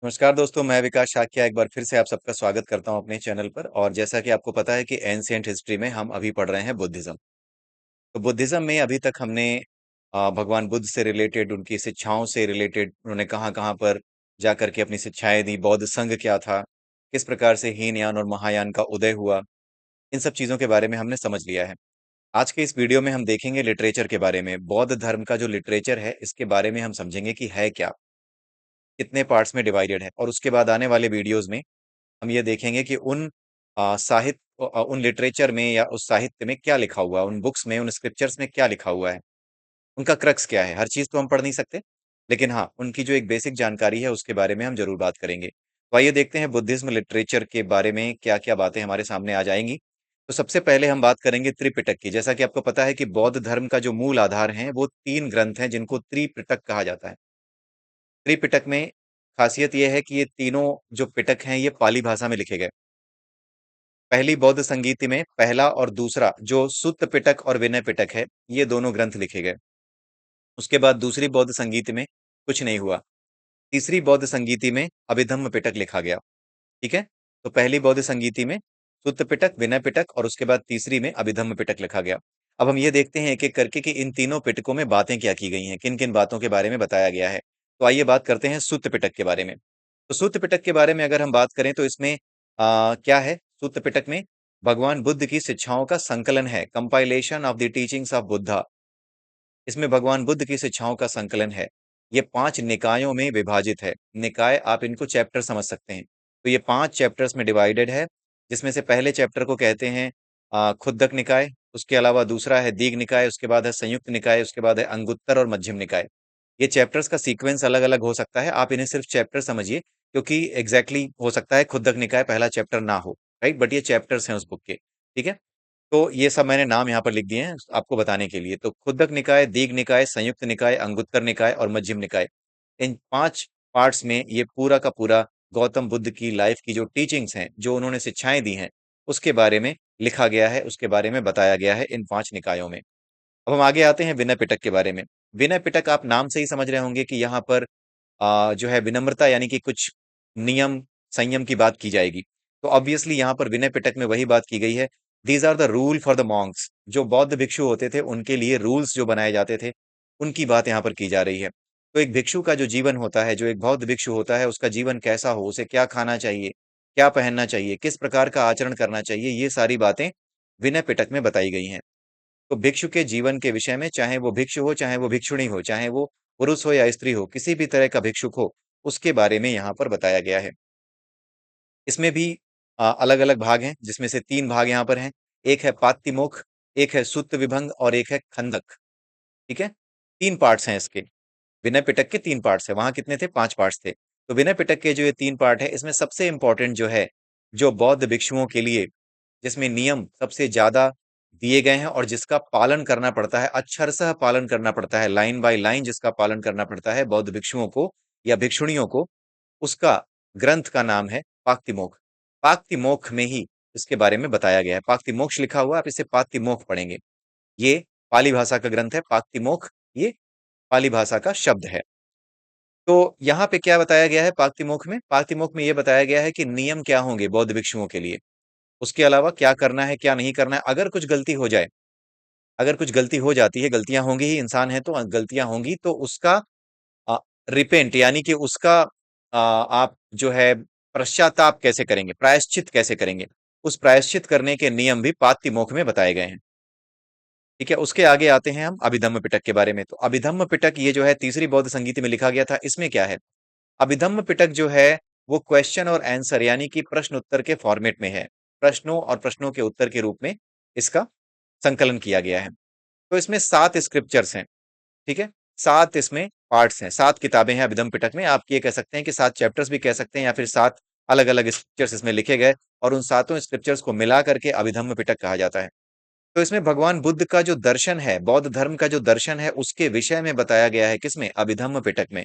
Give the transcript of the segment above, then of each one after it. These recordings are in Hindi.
नमस्कार दोस्तों, मैं विकास शाक्या एक बार फिर से आप सबका स्वागत करता हूं अपने चैनल पर। और जैसा कि आपको पता है कि एंशिएंट हिस्ट्री में हम अभी पढ़ रहे हैं बुद्धिज्म। तो बुद्धिज्म में अभी तक हमने भगवान बुद्ध से रिलेटेड, उनकी शिक्षाओं से रिलेटेड, उन्होंने कहाँ कहाँ पर जा करके अपनी शिक्षाएं दी, बौद्ध संघ क्या था, किस प्रकार से हीनयान और महायान का उदय हुआ, इन सब चीजों के बारे में हमने समझ लिया है। आज के इस वीडियो में हम देखेंगे लिटरेचर के बारे में। बौद्ध धर्म का जो लिटरेचर है इसके बारे में हम समझेंगे कि है क्या, कितने पार्ट्स में डिवाइडेड है। और उसके बाद आने वाले वीडियोस में हम ये देखेंगे कि उन साहित्य, उन लिटरेचर में या उस साहित्य में क्या लिखा हुआ है, उन बुक्स में, उन स्क्रिप्चर्स में क्या लिखा हुआ है, उनका क्रक्स क्या है। हर चीज तो हम पढ़ नहीं सकते, लेकिन हाँ, उनकी जो एक बेसिक जानकारी है उसके बारे में हम जरूर बात करेंगे। तो आइए देखते हैं बुद्धिज्म लिटरेचर के बारे में क्या क्या बातें हमारे सामने आ जाएंगी। तो सबसे पहले हम बात करेंगे त्रिपिटक की। जैसा कि आपको पता है कि बौद्ध धर्म का जो मूल आधार है वो तीन ग्रंथ हैं जिनको त्रिपिटक कहा जाता है। त्रिपिटक में खासियत यह है कि ये तीनों जो पिटक हैं ये पाली भाषा में लिखे गए। पहली बौद्ध संगीति में पहला और दूसरा जो सुत्त पिटक और विनय पिटक है, ये दोनों ग्रंथ लिखे गए। उसके बाद दूसरी बौद्ध संगीति में कुछ नहीं हुआ। तीसरी बौद्ध संगीति में अभिधम्म पिटक लिखा गया। ठीक है। तो पहली बौद्ध संगीति में सुत्त पिटक, विनय पिटक और उसके बाद तीसरी में अभिधम्म पिटक लिखा गया। अब हम ये देखते हैं एक एक करके कि इन तीनों पिटकों में बातें क्या की गई हैं, किन किन बातों के बारे में बताया गया है। तो आइए बात करते हैं सुत्त पिटक के बारे में। तो सूत्र पिटक के बारे में अगर हम बात करें तो इसमें क्या है, सूत्र पिटक में भगवान बुद्ध की शिक्षाओं का संकलन है, compilation of the teachings of Buddha. इसमें भगवान बुद्ध की शिक्षाओं का संकलन है। ये 5 निकायों में विभाजित है। निकाय आप इनको चैप्टर समझ सकते हैं। तो ये 5 चैप्टर्स में डिवाइडेड है, जिसमें से पहले चैप्टर को कहते हैं खुद्दक निकाय। उसके अलावा दूसरा है दीघ निकाय, उसके बाद है संयुक्त निकाय, उसके बाद है अंगुत्तर और मध्यम निकाय। ये चैप्टर्स का सीक्वेंस अलग अलग हो सकता है, आप इन्हें सिर्फ चैप्टर समझिए, क्योंकि एग्जैक्टली हो सकता है खुद्दक निकाय पहला चैप्टर ना हो। राइट, बट ये चैप्टर्स हैं उस बुक के। ठीक है। तो ये सब मैंने नाम यहाँ पर लिख दिए हैं आपको बताने के लिए। तो खुद्दक निकाय, दीघ निकाय, संयुक्त निकाय, अंगुत्तर निकाय और मध्यम निकाय, इन 5 पार्ट्स में ये पूरा का पूरा गौतम बुद्ध की लाइफ की जो टीचिंग्स हैं, जो उन्होंने शिक्षाएं दी हैं, उसके बारे में लिखा गया है, उसके बारे में बताया गया है इन 5 निकायों में। अब हम आगे आते हैं विनय पिटक के बारे में। विनय पिटक आप नाम से ही समझ रहे होंगे कि यहाँ पर जो है विनम्रता यानी कि कुछ नियम, संयम की बात की जाएगी। तो ऑब्वियसली यहाँ पर विनय पिटक में वही बात की गई है। These are the rule for the monks. जो बौद्ध भिक्षु होते थे उनके लिए रूल्स जो बनाए जाते थे, उनकी बात यहाँ पर की जा रही है। तो एक भिक्षु का जो जीवन होता है, जो एक बौद्ध भिक्षु होता है, उसका जीवन कैसा हो, उसे क्या खाना चाहिए, क्या पहनना चाहिए, किस प्रकार का आचरण करना चाहिए, ये सारी बातें विनय पिटक में बताई गई हैं। तो भिक्षु के जीवन के विषय में, चाहे वो भिक्षु हो, चाहे वो भिक्षुणी हो, चाहे वो पुरुष हो या स्त्री हो, किसी भी तरह का भिक्षुक हो, उसके बारे में यहाँ पर बताया गया है। इसमें भी अलग अलग भाग हैं, जिसमें से 3 भाग यहाँ पर हैं। एक है पातिमोक्ष, एक है सुत्त विभंग और एक है खंदक। ठीक है। 3 पार्ट्स हैं इसके। विनय पिटक के 3 पार्ट्स है, वहां कितने थे, 5 पार्ट्स थे। तो विनय पिटक के जो ये 3 पार्ट है, इसमें सबसे इंपॉर्टेंट जो है, जो बौद्ध भिक्षुओं के लिए, जिसमें नियम सबसे ज्यादा दिए गए हैं और जिसका पालन करना पड़ता है, अक्षरशः पालन करना पड़ता है, लाइन बाय लाइन जिसका पालन करना पड़ता है बौद्ध भिक्षुओं को या भिक्षुणियों को, उसका ग्रंथ का नाम है पाक्तिमोक्ष। पाक्तिमोक्ष में ही इसके बारे में बताया गया है। पाक्तिमोक्ष लिखा हुआ, आप इसे पाक्तिमोक्ष पढ़ेंगे। ये पाली भाषा का ग्रंथ है पाक्तिमोक्ष, ये पाली भाषा का शब्द है। तो यहाँ पे क्या बताया गया है पाक्तिमोक्ष में? पाक्तिमोक्ष में ये बताया गया है कि नियम क्या होंगे बौद्ध भिक्षुओं के लिए, उसके अलावा क्या करना है, क्या नहीं करना है। अगर कुछ गलती हो जाए, अगर कुछ गलती हो जाती है, गलतियां होंगी ही, इंसान है तो गलतियां होंगी, तो उसका रिपेंट यानी कि उसका आप जो है पश्चाताप कैसे करेंगे, प्रायश्चित कैसे करेंगे, उस प्रायश्चित करने के नियम भी पातिमोक्ष में बताए गए हैं। ठीक है। उसके आगे आते हैं हम अभिधम्म पिटक के बारे में। तो अभिधम्म पिटक ये जो है तीसरी बौद्ध संगीति में लिखा गया था। इसमें क्या है, अभिधम्म पिटक जो है वो क्वेश्चन और आंसर यानी कि प्रश्न उत्तर के फॉर्मेट में है। प्रश्नों और प्रश्नों के उत्तर के रूप में इसका संकलन किया गया है। तो इसमें 7 स्क्रिप्चर्स हैं। ठीक है। 7 इसमें पार्ट्स हैं, 7 किताबें हैं अभिधम्म पिटक में। आप ये कह सकते हैं कि 7 चैप्टर्स भी कह सकते हैं, या फिर 7 अलग अलग स्क्रिप्चर्स इसमें लिखे गए और उन सातों स्क्रिप्चर्स को मिला करके अभिधम्म पिटक कहा जाता है। तो इसमें भगवान बुद्ध का जो दर्शन है, बौद्ध धर्म का जो दर्शन है, उसके विषय में बताया गया है। किसमें? अभिधम्म पिटक में।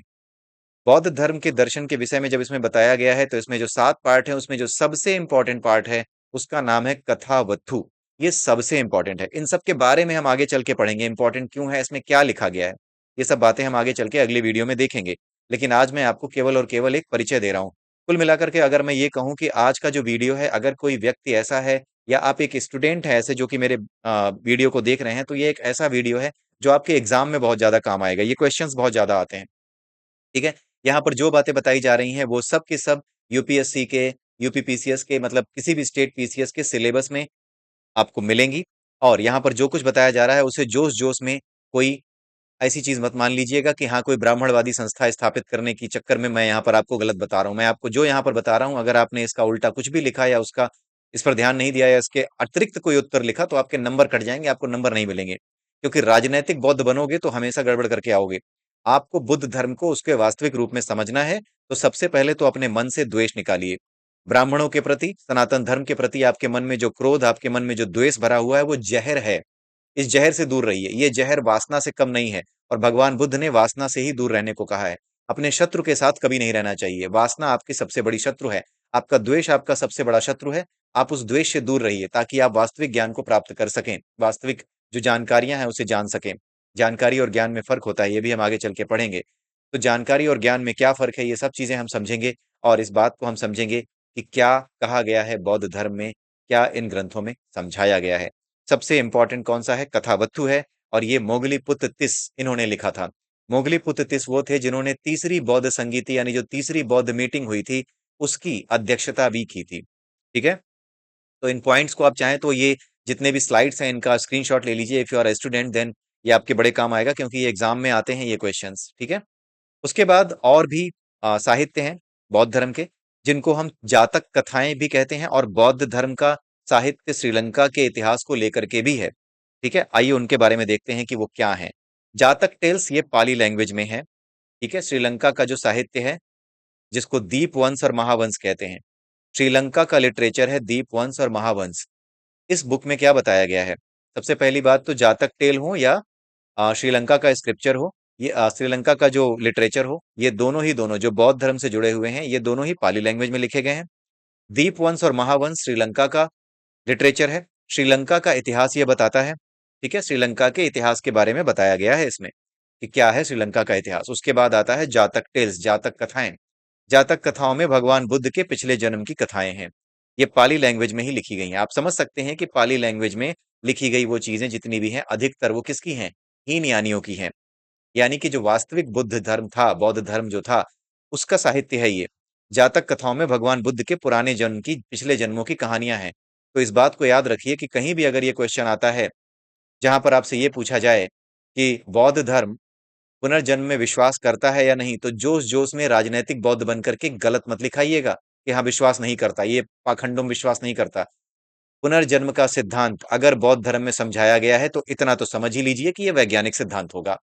बौद्ध धर्म के दर्शन के विषय में जब इसमें बताया गया है, तो इसमें जो 7 पार्ट है उसमें जो सबसे इंपॉर्टेंट पार्ट है उसका नाम है कथावत्थु। ये सबसे इंपॉर्टेंट है। इन सब के बारे में हम आगे चल के पढ़ेंगे, इंपॉर्टेंट क्यों है, इसमें क्या लिखा गया है, ये सब बातें हम आगे चल के अगली वीडियो में देखेंगे। लेकिन आज मैं आपको केवल और केवल एक परिचय दे रहा हूँ। कुल मिलाकर के अगर मैं ये कहूँ कि आज का जो वीडियो है, अगर कोई व्यक्ति ऐसा है या आप एक स्टूडेंट हैं ऐसे जो कि मेरे वीडियो को देख रहे हैं, तो ये एक ऐसा वीडियो है जो आपके एग्ज़ाम में बहुत ज़्यादा काम आएगा। ये क्वेश्चंस बहुत ज़्यादा आते हैं, ठीक है? यहाँ पर जो बातें बताई जा रही हैं, वो सब की सब यूपीएससी के, यूपी पीसीएस के मतलब किसी भी स्टेट पीसीएस के सिलेबस में आपको मिलेंगी और यहाँ पर जो कुछ बताया जा रहा है, उसे जोश-जोश में कोई ऐसी चीज़ मत मान लीजिएगा कि हाँ, कोई ब्राह्मणवादी संस्था स्थापित करने के चक्कर में मैं यहाँ पर आपको गलत बता रहा हूँ। मैं आपको जो यहाँ पर बता रहा हूँ, अगर आपने इसका उल्टा कुछ भी लिखा या उसका इस पर ध्यान नहीं दिया या इसके अतिरिक्त कोई उत्तर लिखा, तो आपके नंबर कट जाएँगे, आपको नंबर नहीं मिलेंगे। क्योंकि राजनैतिक बौद्ध बनोगे, तो हमेशा गड़बड़ करके आओगे। आपको बुद्ध धर्म को उसके वास्तविक रूप में समझना है, तो सबसे पहले तो अपने मन से द्वेष निकालिए। ब्राह्मणों के प्रति, सनातन धर्म के प्रति आपके मन में जो क्रोध, आपके मन में जो द्वेष भरा हुआ है, वो ज़हर है। इस ज़हर से दूर रहिए। ये ज़हर वासना से कम नहीं है और भगवान बुद्ध ने वासना से ही दूर रहने को कहा है। अपने शत्रु के साथ कभी नहीं रहना चाहिए। वासना आपकी सबसे बड़ी शत्रु है। आपका द्वेष आपका सबसे बड़ा शत्रु है। आप उस द्वेष से दूर रहिए ताकि आप वास्तविक ज्ञान को प्राप्त कर सकें। वास्तविक जो जानकारियाँ हैं उसे जान सकें। जानकारी और ज्ञान में फ़र्क होता है, ये भी हम आगे चल के पढ़ेंगे। तो जानकारी और ज्ञान में क्या फ़र्क है, ये सब चीज़ें हम समझेंगे और इस बात को हम समझेंगे कि क्या कहा गया है बौद्ध धर्म में, क्या इन ग्रंथों में समझाया गया है। सबसे इम्पोर्टेंट कौन-सा है? कथावत्थु है और ये मोगलीपुत्त तिस्स इन्होंने लिखा था। मोगलीपुत्त तिस्स वो थे जिन्होंने तीसरी बौद्ध संगीति यानी जो तीसरी बौद्ध मीटिंग हुई थी, उसकी अध्यक्षता भी की थी। ठीक है? तो इन पॉइंट्स को आप चाहें तो ये जितने भी स्लाइड्स हैं इनका स्क्रीनशॉट ले लीजिए if you are a student then ये आपके बड़े काम आएगा क्योंकि ये एग्ज़ाम में आते हैं ये क्वेश्चंस, ठीक है? उसके बाद और भी साहित्य हैं बौद्ध धर्म के, जिनको हम जातक कथाएँ भी कहते हैं और बौद्ध धर्म का साहित्य श्रीलंका के इतिहास को लेकर के भी है। ठीक है? आइए उनके बारे में देखते हैं कि वो क्या हैं। जातक टेल्स ये पाली लैंग्वेज में है। ठीक है? श्रीलंका का जो साहित्य है, जिसको दीपवंस और महावंश कहते हैं। श्रीलंका का लिटरेचर है दीपवंस और महावंश। इस बुक में क्या बताया गया है? सबसे पहली बात तो जातक टेल हो या श्रीलंका का स्क्रिप्चर हो, ये श्रीलंका का जो लिटरेचर हो, ये दोनों ही दोनों जो बौद्ध धर्म से जुड़े हुए हैं, ये दोनों ही पाली लैंग्वेज में लिखे गए हैं। दीपवंश और महावंश श्रीलंका का लिटरेचर है। श्रीलंका का इतिहास ये बताता है, ठीक है? श्रीलंका के इतिहास के बारे में बताया गया है इसमें, कि क्या है श्रीलंका का इतिहास। उसके बाद आता है जातक टेल्स, जातक कथाएँ। जातक कथाओं में भगवान बुद्ध के पिछले जन्म की कथाएँ हैं। ये पाली लैंग्वेज में ही लिखी गई हैं। आप समझ सकते हैं कि पाली लैंग्वेज में लिखी गई वो चीज़ें जितनी भी हैं, अधिकतर वो किसकी हैं? हीन यानियों की हैं। यानी कि जो वास्तविक बुद्ध धर्म था, बौद्ध धर्म जो था, उसका साहित्य है ये। जातक कथाओं में भगवान बुद्ध के पुराने जन्म की, पिछले जन्मों की कहानियाँ हैं। तो इस बात को याद रखिए कि कहीं भी अगर ये क्वेश्चन आता है, जहाँ पर आपसे ये पूछा जाए कि बौद्ध धर्म पुनर्जन्म में विश्वास करता है या नहीं, तो जोश-जोश में राजनैतिक बौद्ध बन कर के गलत मत लिखाइएगा कि हाँ, विश्वास नहीं करता, ये पाखंडों में विश्वास नहीं करता। पुनर्जन्म का सिद्धांत अगर बौद्ध धर्म में समझाया गया है, तो इतना तो समझ ही लीजिए कि ये वैज्ञानिक सिद्धांत होगा।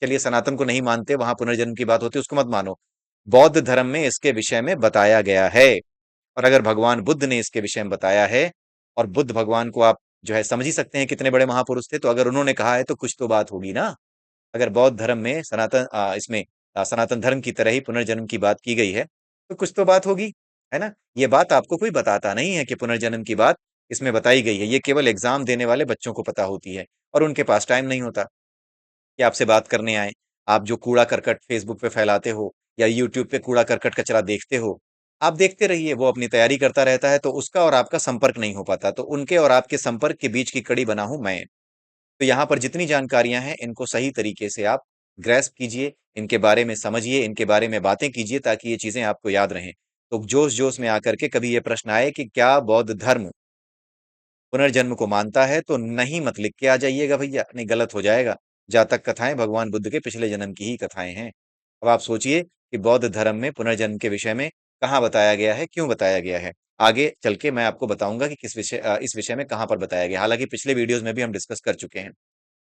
चलिए सनातन को नहीं मानते, वहाँ पुनर्जन्म की बात होती है, उसको मत मानो। बौद्ध धर्म में इसके विषय में बताया गया है और अगर भगवान बुद्ध ने इसके विषय में बताया है और बुद्ध भगवान को आप जो है समझ ही सकते हैं कितने बड़े महापुरुष थे, तो अगर उन्होंने कहा है तो कुछ तो बात होगी ना। अगर बौद्ध धर्म में इसमें सनातन धर्म की तरह ही पुनर्जन्म की बात की गई है, तो कुछ तो बात होगी, है ना? ये बात आपको कोई बताता नहीं है कि पुनर्जन्म की बात इसमें बताई गई है। ये केवल एग्ज़ाम देने वाले बच्चों को पता होती है और उनके पास टाइम नहीं होता। कि आपसे बात करने आएँ। आप जो कूड़ा-करकट फ़ेसबुक पे फैलाते हो या यूट्यूब पे कूड़ा-करकट कचरा देखते हो, आप देखते रहिए, वो अपनी तैयारी करता रहता है, तो उसका और आपका संपर्क नहीं हो पाता। तो उनके और आपके संपर्क के बीच की कड़ी बना हूँ मैं। तो यहाँ पर जितनी जानकारियाँ हैं, इनको सही तरीके से आप ग्रैस्प कीजिए, इनके बारे में समझिए, इनके बारे में बातें कीजिए ताकि ये चीज़ें आपको याद रहें। तो जोश-जोश में आकर के कभी ये प्रश्न आए कि क्या बौद्ध धर्म पुनर्जन्म को मानता है तो नहीं मत लिख के आ जाइएगा भैया, नहीं गलत हो जाएगा। जातक कथाएँ भगवान बुद्ध के पिछले जन्म की ही कथाएँ हैं। अब आप सोचिए कि बौद्ध धर्म में पुनर्जन्म के विषय में कहाँ बताया गया है, क्यों बताया गया है? आगे चल के मैं आपको बताऊँगा कि इस विषय में कहाँ पर बताया गया है। हालाँकि पिछले वीडियोज़ में भी हम डिस्कस कर चुके हैं।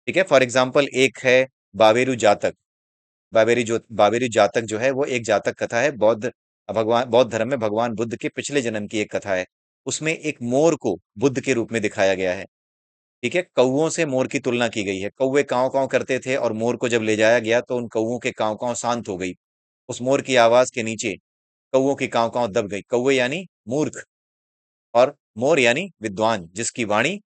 ठीक है? फॉर एग्ज़ाम्पल एक है बाबेरू जातक। बाबेरी जातक जो है वो एक जातक कथा है बौद्ध धर्म में भगवान बुद्ध के पिछले जन्म की एक कथा है। उसमें एक मोर को बुद्ध के रूप में दिखाया गया है। ठीक है? कौवों से मोर की तुलना की गई है। कौवे काँव-काँव करते थे और मोर को जब ले जाया गया तो उन कौवों के काँव-काँव शांत हो गई। उस मोर की आवाज़ के नीचे कौवों की काँव-काँव दब गई। कौवे यानी मूर्ख और मोर यानी विद्वान, जिसकी वाणी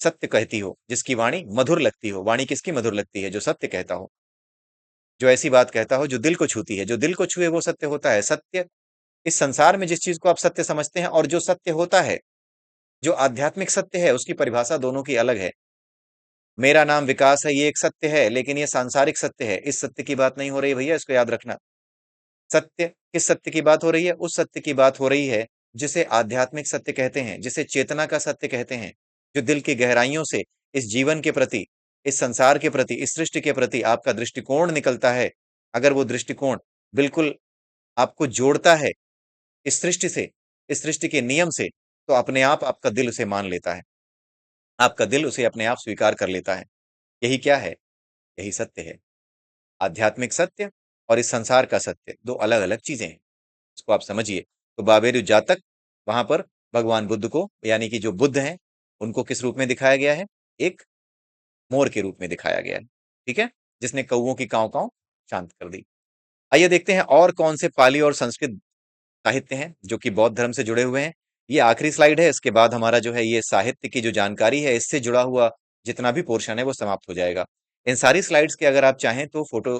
सत्य कहती हो, जिसकी वाणी मधुर लगती हो। वाणी किसकी मधुर लगती है? जो सत्य कहता हो। जो ऐसी बात कहता हो जो दिल को छूती है, जो दिल को छुए वो सत्य होता है। सत्य, इस संसार में जिस चीज को आप सत्य समझते हैं और जो सत्य होता है, जो आध्यात्मिक सत्य है, उसकी परिभाषा दोनों की अलग है। मेरा नाम विकास है, ये एक सत्य है, लेकिन ये सांसारिक सत्य है। इस सत्य की बात नहीं हो रही भैया, इसको याद रखना। सत्य, किस सत्य की बात हो रही है? उस सत्य की बात हो रही है जिसे आध्यात्मिक सत्य कहते हैं, जिसे चेतना का सत्य कहते हैं, जो दिल की गहराइयों से इस जीवन के प्रति, इस संसार के प्रति, इस सृष्टि के प्रति आपका दृष्टिकोण निकलता है। अगर वो दृष्टिकोण बिल्कुल आपको जोड़ता है इस सृष्टि से, इस सृष्टि के नियम से, तो अपने आप आपका दिल उसे मान लेता है, आपका दिल उसे अपने आप स्वीकार कर लेता है। यही क्या है? यही सत्य है। आध्यात्मिक सत्य और इस संसार का सत्य दो अलग अलग चीजें हैं, इसको आप समझिए। तो बाबेरु जातक, वहां पर भगवान बुद्ध को, यानी कि जो बुद्ध हैं, उनको किस रूप में दिखाया गया है? एक मोर के रूप में दिखाया गया है, ठीक है, जिसने कौओं की कांव कांव शांत कर दी। आइए देखते हैं और कौन से पाली और संस्कृत साहित्य हैं जो कि बौद्ध धर्म से जुड़े हुए हैं। ये आखिरी स्लाइड है, इसके बाद हमारा जो है ये साहित्य की जो जानकारी है इससे जुड़ा हुआ जितना भी पोर्शन है वो समाप्त हो जाएगा। इन सारी स्लाइड्स के अगर आप चाहें तो फोटो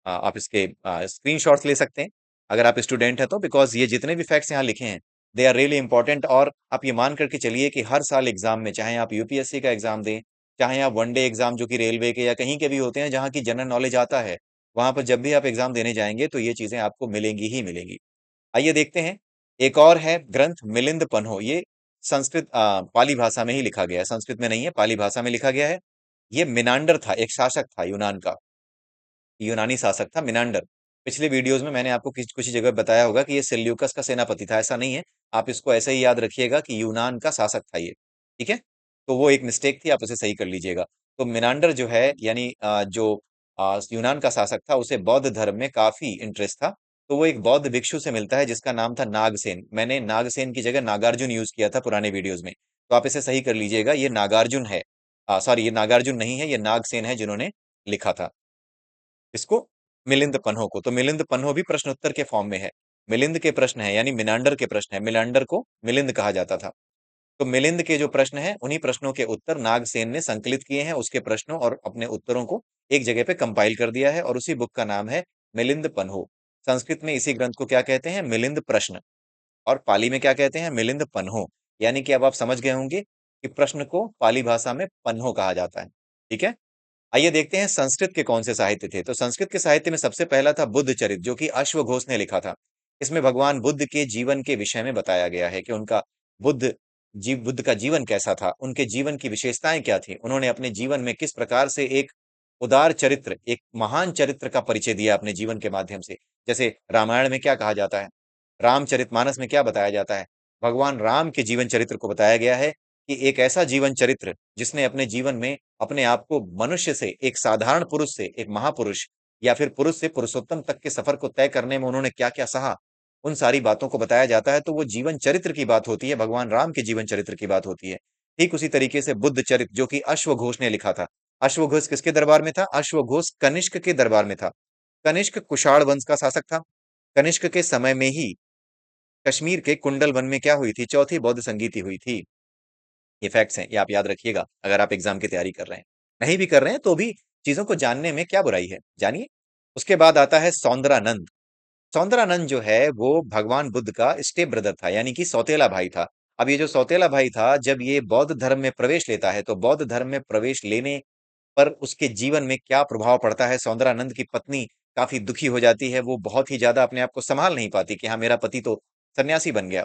आप इसके स्क्रीनशॉट्स ले सकते हैं, अगर आप स्टूडेंट हैं तो, बिकॉज ये जितने भी फैक्ट्स यहाँ लिखे हैं दे आर रियली इंपॉर्टेंट। और आप ये मान करके चलिए कि हर साल एग्जाम में, चाहे आप यूपीएससी का एग्जाम दें, चाहे आप वनडे एग्जाम जो कि रेलवे के या कहीं के भी होते हैं जहाँ की जनरल नॉलेज आता है, वहां पर जब भी आप एग्जाम देने जाएंगे तो ये चीजें आपको मिलेंगी ही मिलेंगी। आइए देखते हैं, एक और है ग्रंथ मिलिंद पन्हो। ये संस्कृत पाली भाषा में ही लिखा गया है, संस्कृत में नहीं है, पाली भाषा में लिखा गया है। ये मिनांडर था, एक शासक था यूनान का, यूनानी शासक था मिनांडर। पिछले वीडियोस में मैंने आपको कुछ कुछ जगह बताया होगा कि ये सेल्यूकस का सेनापति था, ऐसा नहीं है। आप इसको ऐसे ही याद रखिएगा कि यूनान का शासक था ये, ठीक है। तो वो एक मिस्टेक थी, आप उसे सही कर लीजिएगा। तो मिनांडर जो है, यानी जो यूनान का शासक था, उसे बौद्ध धर्म में काफी इंटरेस्ट था। तो वो एक बौद्ध भिक्षु से मिलता है जिसका नाम था नागसेन। मैंने नागसेन की जगह नागार्जुन यूज किया था पुराने वीडियोज में, तो आप इसे सही कर लीजिएगा, ये नागार्जुन है। सॉरी, ये नागार्जुन नहीं है, ये नागसेन है जिन्होंने लिखा था इसको, मिलिंद पन्हो को। तो मिलिंद पन्हो भी प्रश्न उत्तर के फॉर्म में है, मिलिंद के प्रश्न है, यानी मिनांडर के प्रश्न है, मिलांडर को मिलिंद कहा जाता था। तो मिलिंद के जो प्रश्न है, उन्हीं प्रश्नों के उत्तर नागसेन ने संकलित किए हैं, उसके प्रश्नों और अपने उत्तरों को एक जगह पे कंपाइल कर दिया है, और उसी बुक का नाम है मिलिंद पन्हो। संस्कृत में इसी ग्रंथ को क्या कहते हैं? मिलिंद प्रश्न। और पाली में क्या कहते हैं? मिलिंद पन्हो। यानी कि अब आप समझ गए होंगे कि प्रश्न को पाली भाषा में पन्हो कहा जाता है, ठीक है। आइए देखते हैं संस्कृत के कौन से साहित्य थे। तो संस्कृत के साहित्य में सबसे पहला था बुद्ध चरित, जो कि अश्वघोष ने लिखा था। इसमें भगवान बुद्ध के जीवन के विषय में बताया गया है कि उनका बुद्ध का जीवन कैसा था, उनके जीवन की विशेषताएं क्या थी, उन्होंने अपने जीवन में किस प्रकार से एक उदार चरित्र, एक महान चरित्र का परिचय दिया अपने जीवन के माध्यम से। जैसे रामायण में क्या कहा जाता है, रामचरितमानस में क्या बताया जाता है, भगवान राम के जीवन चरित्र को बताया गया है कि एक ऐसा जीवन चरित्र जिसने अपने जीवन में अपने आप को मनुष्य से, एक साधारण पुरुष से एक महापुरुष, या फिर पुरुष से पुरुषोत्तम तक के सफर को तय करने में उन्होंने क्या क्या सहा, उन सारी बातों को बताया जाता है। तो वो जीवन चरित्र की बात होती है, भगवान राम के जीवन चरित्र की बात होती है। ठीक उसी तरीके से बुद्ध चरित्र, जो कि अश्वघोष ने लिखा था। अश्वघोष किसके दरबार में था? अश्वघोष कनिष्क के दरबार में था। कनिष्क कुषाण वंश का शासक था। कनिष्क के समय में ही कश्मीर के कुंडल वन में क्या हुई थी? चौथी बौद्ध संगीति हुई थी। ये फैक्ट्स हैं, ये आप याद रखिएगा अगर आप एग्जाम की तैयारी कर रहे हैं। नहीं भी कर रहे हैं तो भी चीजों को जानने में क्या बुराई है, जानिए। उसके बाद आता है सौंदरानंद। सौंदरानंद जो है वो भगवान बुद्ध का स्टेप ब्रदर था, यानी कि सौतेला भाई था। अब ये जो सौतेला भाई था, जब ये बौद्ध धर्म में प्रवेश लेता है, तो बौद्ध धर्म में प्रवेश लेने पर उसके जीवन में क्या प्रभाव पड़ता है? सौंदरानंद की पत्नी काफी दुखी हो जाती है, वो बहुत ही ज्यादा अपने आप को संभाल नहीं पाती कि हाँ, मेरा पति तो सन्यासी बन गया।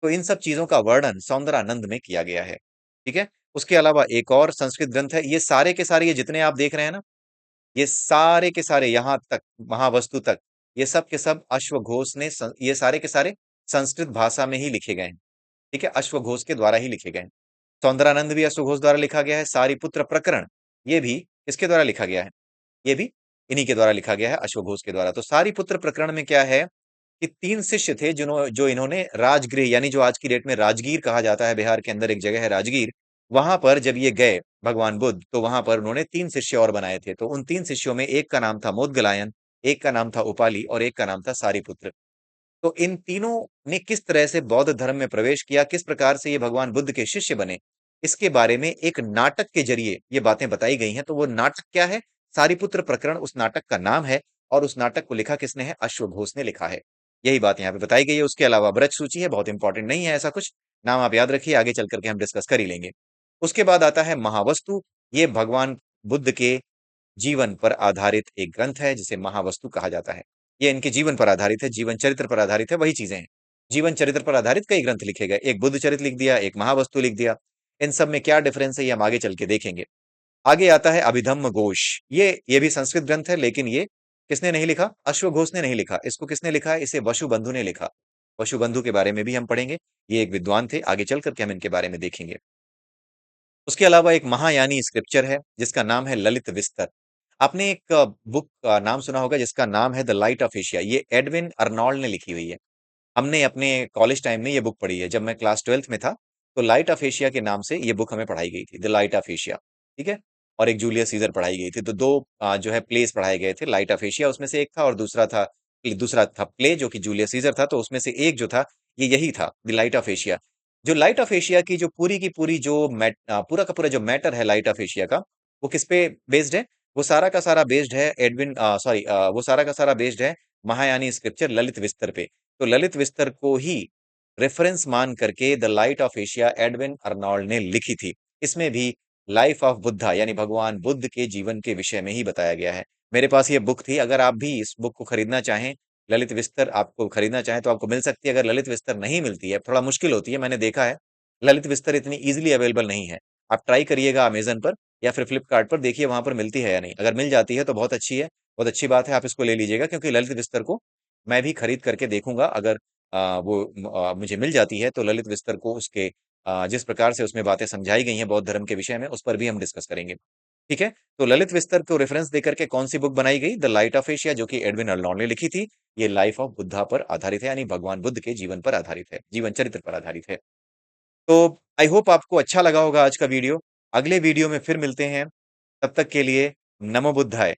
तो इन सब चीजों का वर्णन सौंदरानंद में किया गया है, ठीक है। उसके अलावा एक और संस्कृत ग्रंथ है, ये सारे के सारे, ये जितने आप देख रहे हैं ना, ये सारे के सारे यहाँ तक, महावस्तु तक, ये सब के सब अश्वघोष ने ये सारे के सारे संस्कृत भाषा में ही लिखे गए हैं, ठीक है, अश्वघोष के द्वारा ही लिखे गए हैं। सौंदरानंद भी अश्वघोष द्वारा लिखा गया है। सारिपुत्र प्रकरण, ये भी किसके द्वारा लिखा गया है? ये भी इन्हीं के द्वारा लिखा गया है, अश्वघोष के द्वारा। तो सारिपुत्र प्रकरण में क्या है कि तीन शिष्य थे जो इन्होंने राजगृह, यानी जो आज की डेट में राजगीर कहा जाता है, बिहार के अंदर एक जगह है राजगीर, वहां पर जब ये गए भगवान बुद्ध, तो वहां पर उन्होंने तीन शिष्य और बनाए थे। तो उन तीन शिष्यों में एक का नाम था मोदगलायन, एक का नाम था उपाली, और एक का नाम था सारिपुत्र। तो इन तीनों ने किस तरह से बौद्ध धर्म में प्रवेश किया, किस प्रकार से ये भगवान बुद्ध के शिष्य बने, इसके बारे में एक नाटक के जरिए ये बातें बताई गई हैं। तो वो नाटक क्या है? सारिपुत्र प्रकरण उस नाटक का नाम है और उस नाटक को लिखा किसने है? अश्वघोष ने लिखा है। यही बात यहाँ पे बताई गई है। उसके अलावा ब्रज सूची है, बहुत इंपॉर्टेंट नहीं है ऐसा कुछ। नाम आप याद रखिए, आगे चल करके हम डिस्कस कर ही लेंगे। उसके बाद आता है महावस्तु। ये भगवान बुद्ध के जीवन पर आधारित एक ग्रंथ है जिसे महावस्तु कहा जाता है। ये इनके जीवन पर आधारित है, जीवन चरित्र पर आधारित है, वही चीजें हैं। जीवन चरित्र पर आधारित कई ग्रंथ लिखे गए, एक बुद्ध चरित्र लिख दिया, एक महावस्तु लिख दिया। इन सब में क्या डिफरेंस है ये हम आगे चल के देखेंगे। आगे आता है अभिधम्म घोष। ये भी संस्कृत ग्रंथ है, लेकिन ये किसने नहीं लिखा? अश्वघोष ने नहीं लिखा। इसको किसने लिखा है? इसे वसुबंधु ने लिखा। वसुबंधु के बारे में भी हम पढ़ेंगे। ये एक विद्वान थे, आगे चल करके हम इनके बारे में देखेंगे। उसके अलावा एक महायानी स्क्रिप्चर है जिसका नाम है ललित विस्तर। आपने एक बुक का नाम सुना होगा जिसका नाम है द लाइट ऑफ एशिया। ये एडविन अर्नोल्ड ने लिखी हुई है। हमने अपने कॉलेज टाइम में ये बुक पढ़ी है, जब मैं क्लास 12th में था। तो लाइट ऑफ एशिया के नाम से ये बुक हमें पढ़ाई गई थी, द लाइट ऑफ एशिया। ठीक है। और एक जूलियस सीजर पढ़ाई गई थी, तो दो जो है प्लेस पढ़ाए गए थे। लाइट ऑफ एशिया उसमें से एक था, और दूसरा था प्ले जो कि जूलियस सीजर था। तो उसमें से एक जो था, ये यही था, द लाइट ऑफ एशिया। जो लाइट ऑफ एशिया की जो पूरी की पूरी जो पूरा का पूरा जो मैटर है लाइट ऑफ एशिया का, वो किस पे बेस्ड है? वो सारा का सारा बेस्ड है एडविन सॉरी वो सारा का सारा बेस्ड है महायानी स्क्रिप्चर ललित विस्तर पे। तो ललित विस्तर को ही रेफरेंस मान करके the light of Asia Edwin Arnold ने लिखी थी। इसमें भी लाइफ ऑफ बुद्धा यानी भगवान बुद्ध के जीवन के विषय में ही बताया गया है। मेरे पास ये बुक थी, अगर आप भी इस बुक को खरीदना चाहें, ललित विस्तर आपको खरीदना चाहें तो आपको मिल सकती है। अगर ललित विस्तर नहीं मिलती है, थोड़ा मुश्किल होती है, मैंने देखा है, ललित विस्तर इतनी ईजिली अवेलेबल नहीं है। आप ट्राई करिएगा अमेजन पर या फिर फ्लिपकार्ट पर, देखिए वहां पर मिलती है या नहीं। अगर मिल जाती है तो बहुत अच्छी है, बहुत अच्छी बात है, आप इसको ले लीजिएगा। क्योंकि ललित विस्तर को मैं भी खरीद करके देखूंगा। अगर मुझे मिल जाती है तो ललित विस्तर को उसके जिस प्रकार से उसमें बातें समझाई गई हैं बौद्ध धर्म के विषय में, उस पर भी हम डिस्कस करेंगे। ठीक है। तो ललित विस्तर को रेफरेंस देकर के कौन सी बुक बनाई गई? द लाइट ऑफ एशिया, जो कि एडविन अर्नोल्ड ने लिखी थी। ये लाइफ ऑफ बुद्धा पर आधारित है, यानी भगवान बुद्ध के जीवन पर आधारित है, जीवन चरित्र पर आधारित है। तो आई होप आपको अच्छा लगा होगा आज का वीडियो। अगले वीडियो में फिर मिलते हैं। तब तक के लिए नमो बुद्धाय।